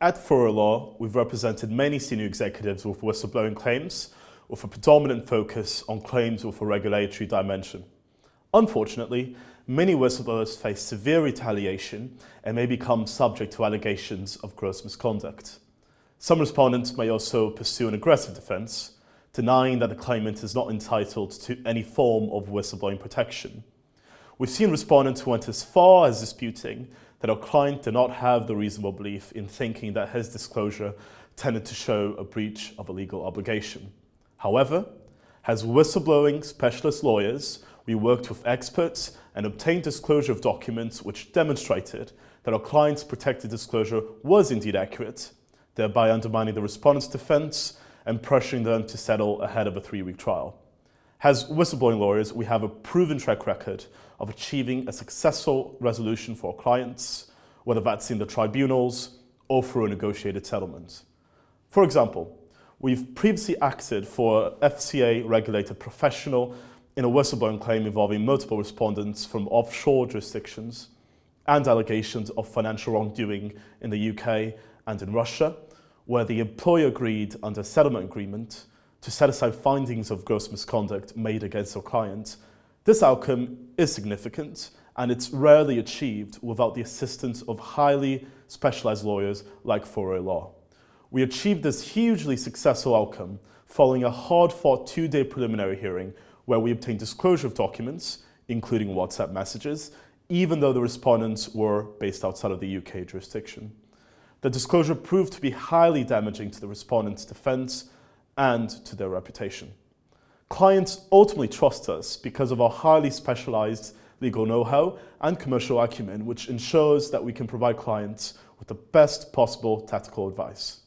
At Farore Law, we've represented many senior executives with whistleblowing claims, with a predominant focus on claims with a regulatory dimension. Unfortunately, many whistleblowers face severe retaliation and may become subject to allegations of gross misconduct. Some respondents may also pursue an aggressive defense, denying that the claimant is not entitled to any form of whistleblowing protection. We've seen respondents who went as far as disputing that our client did not have the reasonable belief in thinking that his disclosure tended to show a breach of a legal obligation. However, as whistleblowing specialist lawyers, we worked with experts and obtained disclosure of documents which demonstrated that our client's protected disclosure was indeed accurate, thereby undermining the respondent's defense and pressuring them to settle ahead of a 3-week trial. As whistleblowing lawyers, we have a proven track record of achieving a successful resolution for our clients, whether that's in the tribunals or through a negotiated settlement. For example, we've previously acted for an FCA-regulated professional in a whistleblowing claim involving multiple respondents from offshore jurisdictions and allegations of financial wrongdoing in the UK and in Russia, where the employer agreed under a settlement agreement to set aside findings of gross misconduct made against our client. This outcome is significant, and it's rarely achieved without the assistance of highly specialized lawyers like Farore Law. We achieved this hugely successful outcome following a hard-fought 2-day preliminary hearing where we obtained disclosure of documents, including WhatsApp messages, even though the respondents were based outside of the UK jurisdiction. The disclosure proved to be highly damaging to the respondent's defense and to their reputation. Clients ultimately trust us because of our highly specialized legal know-how and commercial acumen, which ensures that we can provide clients with the best possible tactical advice.